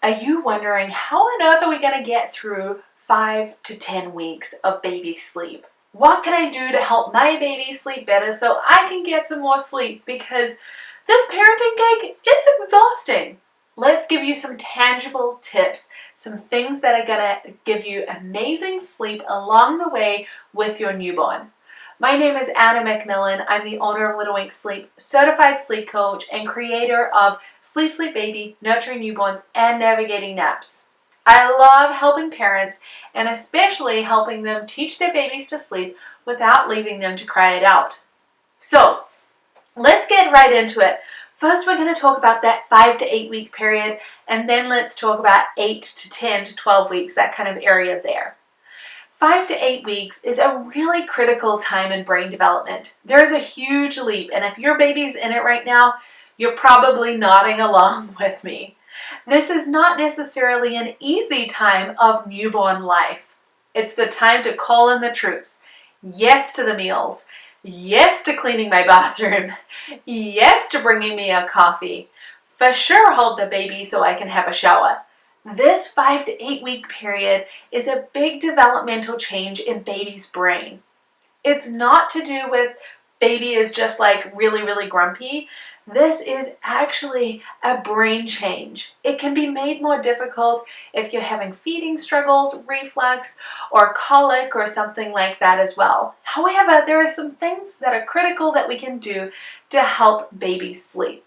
Are you wondering how on earth are we going to get through 5 to 10 weeks of baby sleep? What can I do to help my baby sleep better so I can get some more sleep? Because this parenting gig, it's exhausting. Let's give you some tangible tips, some things that are going to give you amazing sleep along the way with your newborn. My name is Anna McMillan. I'm the owner of Little Wink Sleep, certified sleep coach, and creator of Sleep Sleep Baby, Nurturing Newborns, and Navigating Naps. I love helping parents and especially helping them teach their babies to sleep without leaving them to cry it out. So let's get right into it. First, we're going to talk about that 5 to 8 week period, and then let's talk about 8 to 10 to 12 weeks, that kind of area there. 5 to 8 weeks is a really critical time in brain development. There is a huge leap, and if your baby's in it right now, you're probably nodding along with me. This is not necessarily an easy time of newborn life. It's the time to call in the troops. Yes to the meals. Yes to cleaning my bathroom. Yes to bringing me a coffee. For sure hold the baby so I can have a shower. This 5 to 8 week period is a big developmental change in baby's brain. It's not to do with baby is just like really grumpy. This is actually a brain change. It can be made more difficult if you're having feeding struggles, reflux, or colic or something like that as well. However, there are some things that are critical that we can do to help baby sleep.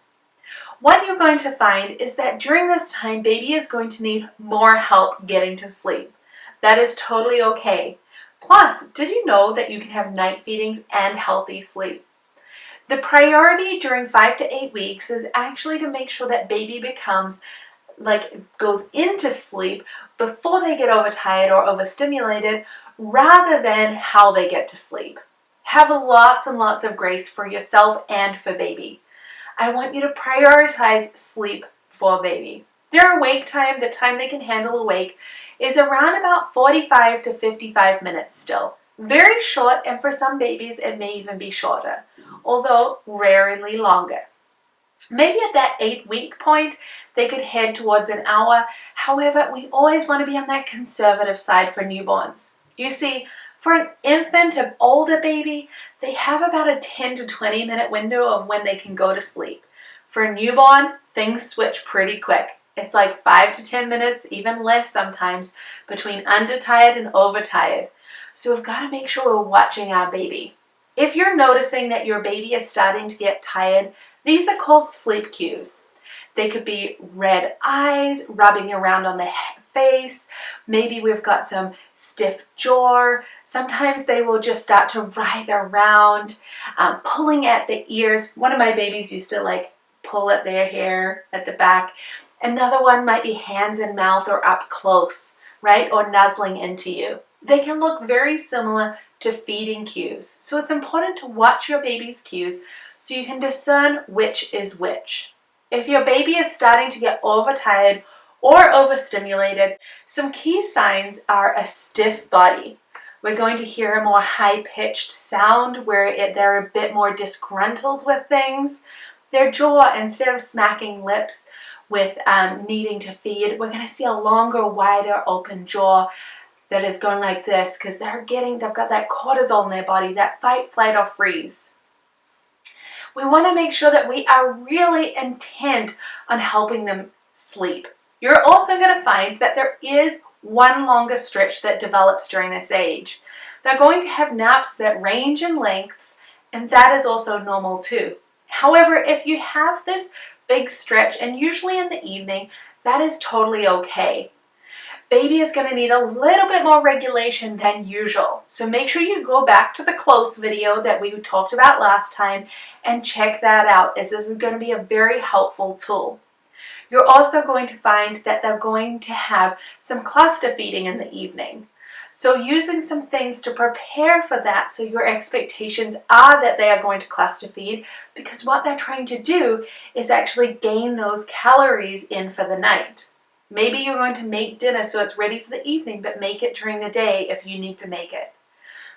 What you're going to find is that during this time, baby is going to need more help getting to sleep. That is totally okay. Plus, did you know that you can have night feedings and healthy sleep? The priority during 5 to 8 weeks is actually to make sure that baby goes into sleep before they get overtired or overstimulated, rather than how they get to sleep. Have lots and lots of grace for yourself and for baby. I want you to prioritize sleep for baby. Their awake time, the time they can handle awake, is around about 45 to 55 minutes still. Very short, and for some babies it may even be shorter, although rarely longer. Maybe at that 8 week point, they could head towards an hour. However, we always want to be on that conservative side for newborns. You see, for an infant or older baby, they have about a 10 to 20 minute window of when they can go to sleep. For a newborn, things switch pretty quick. It's like 5 to 10 minutes, even less sometimes, between undertired and overtired. So we've got to make sure we're watching our baby. If you're noticing that your baby is starting to get tired, these are called sleep cues. They could be red eyes, rubbing around on the face. Maybe we've got some stiff jaw. Sometimes they will just start to writhe around, pulling at the ears. One of my babies used to pull at their hair at the back. Another one might be hands in mouth or up close, right? Or nuzzling into you. They can look very similar to feeding cues. So it's important to watch your baby's cues so you can discern which is which. If your baby is starting to get overtired or overstimulated, some key signs are a stiff body. We're going to hear a more high-pitched sound where they're a bit more disgruntled with things. Their jaw, instead of smacking lips with needing to feed, we're going to see a longer, wider, open jaw that is going like this because they've got that cortisol in their body, that fight, flight, or freeze. We want to make sure that we are really intent on helping them sleep. You're also going to find that there is one longer stretch that develops during this age. They're going to have naps that range in lengths, and that is also normal too. However, if you have this big stretch, and usually in the evening, that is totally okay. Baby is going to need a little bit more regulation than usual. So make sure you go back to the close video that we talked about last time and check that out, as this is going to be a very helpful tool. You're also going to find that they're going to have some cluster feeding in the evening. So using some things to prepare for that, so your expectations are that they are going to cluster feed, because what they're trying to do is actually gain those calories in for the night. Maybe you're going to make dinner so it's ready for the evening, but make it during the day if you need to make it.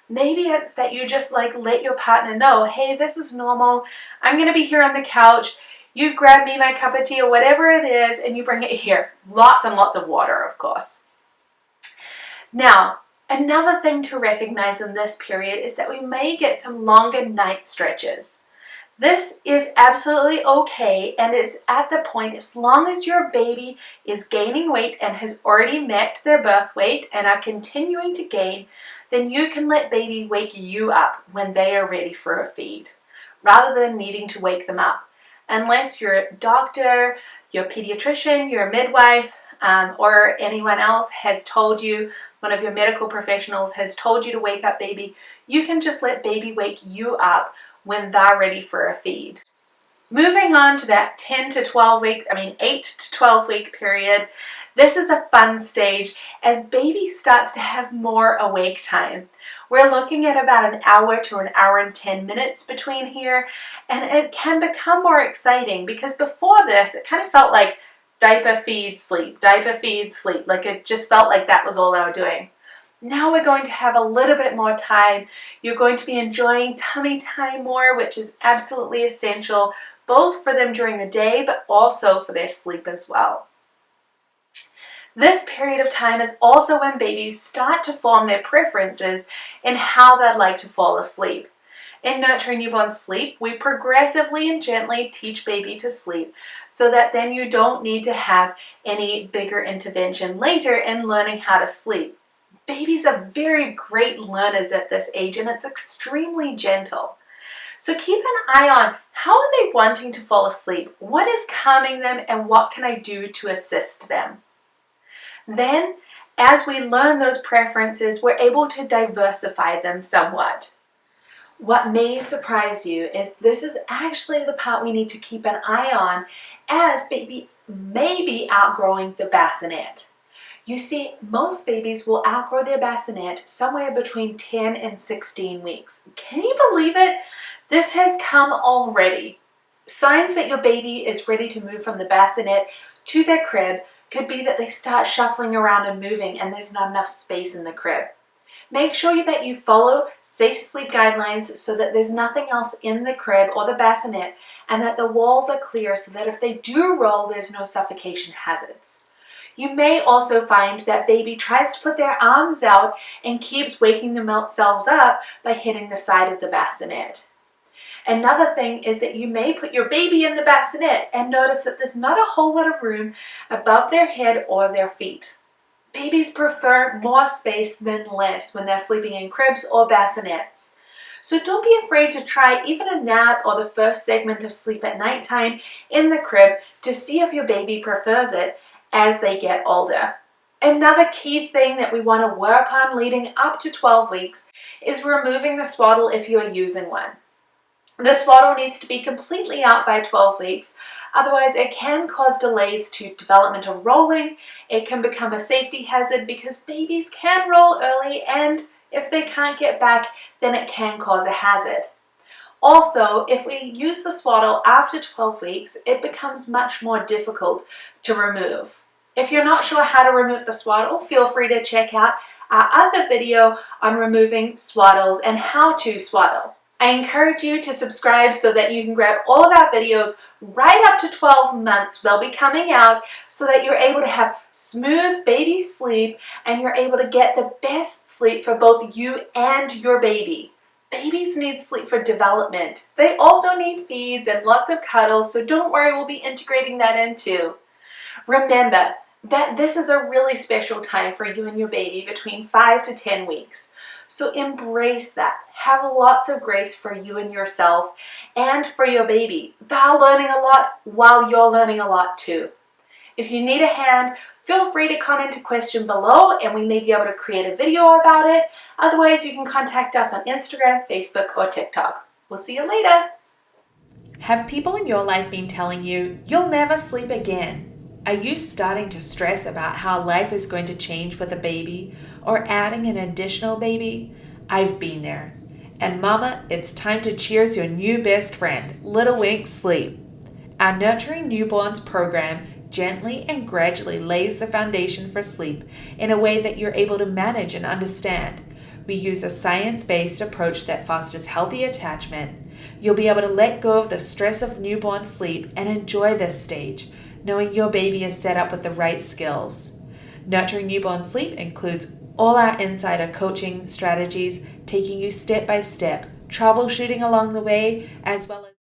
Maybe it's that you just let your partner know, hey, this is normal. I'm going to be here on the couch. You grab me my cup of tea or whatever it is and you bring it here. Lots and lots of water, of course. Now, another thing to recognize in this period is that we may get some longer night stretches. This is absolutely okay and is at the point as long as your baby is gaining weight and has already met their birth weight and are continuing to gain, then you can let baby wake you up when they are ready for a feed, rather than needing to wake them up. Unless your doctor, your pediatrician, your midwife, or anyone else has told you, one of your medical professionals has told you to wake up baby, you can just let baby wake you up when they're ready for a feed. Moving on to that 8 to 12 week period, this is a fun stage as baby starts to have more awake time. We're looking at about an hour to an hour and 10 minutes between here, and it can become more exciting because before this, it kind of felt like diaper, feed, sleep, like it just felt like that was all they were doing. Now we're going to have a little bit more time. You're going to be enjoying tummy time more, which is absolutely essential, both for them during the day, but also for their sleep as well. This period of time is also when babies start to form their preferences in how they'd like to fall asleep. In Nurturing Newborn Sleep, we progressively and gently teach baby to sleep so that then you don't need to have any bigger intervention later in learning how to sleep. Babies are very great learners at this age and it's extremely gentle. So keep an eye on how are they wanting to fall asleep, what is calming them, and what can I do to assist them. Then, as we learn those preferences, we're able to diversify them somewhat. What may surprise you is this is actually the part we need to keep an eye on as baby may be outgrowing the bassinet. You see, most babies will outgrow their bassinet somewhere between 10 and 16 weeks. Can you believe it? This has come already. Signs that your baby is ready to move from the bassinet to their crib could be that they start shuffling around and moving and there's not enough space in the crib. Make sure that you follow safe sleep guidelines so that there's nothing else in the crib or the bassinet and that the walls are clear so that if they do roll, there's no suffocation hazards. You may also find that baby tries to put their arms out and keeps waking themselves up by hitting the side of the bassinet. Another thing is that you may put your baby in the bassinet and notice that there's not a whole lot of room above their head or their feet. Babies prefer more space than less when they're sleeping in cribs or bassinets. So don't be afraid to try even a nap or the first segment of sleep at nighttime in the crib to see if your baby prefers it as they get older. Another key thing that we want to work on leading up to 12 weeks is removing the swaddle if you are using one. The swaddle needs to be completely out by 12 weeks, otherwise it can cause delays to developmental rolling. It can become a safety hazard because babies can roll early and if they can't get back, then it can cause a hazard. Also, if we use the swaddle after 12 weeks, it becomes much more difficult to remove. If you're not sure how to remove the swaddle, feel free to check out our other video on removing swaddles and how to swaddle. I encourage you to subscribe so that you can grab all of our videos right up to 12 months. They'll be coming out so that you're able to have smooth baby sleep and you're able to get the best sleep for both you and your baby. Babies need sleep for development. They also need feeds and lots of cuddles, so don't worry, we'll be integrating that in too. Remember that this is a really special time for you and your baby between 5 to 10 weeks. So embrace that. Have lots of grace for you and yourself and for your baby. They're learning a lot while you're learning a lot too. If you need a hand, feel free to comment a question below and we may be able to create a video about it. Otherwise, you can contact us on Instagram, Facebook, or TikTok. We'll see you later. Have people in your life been telling you, you'll never sleep again? Are you starting to stress about how life is going to change with a baby or adding an additional baby? I've been there. And mama, it's time to cheers your new best friend, Little Wink Sleep. Our Nurturing Newborns program gently and gradually lays the foundation for sleep in a way that you're able to manage and understand. We use a science-based approach that fosters healthy attachment. You'll be able to let go of the stress of newborn sleep and enjoy this stage, knowing your baby is set up with the right skills. Nurturing newborn sleep includes all our insider coaching strategies, taking you step by step, troubleshooting along the way, as well as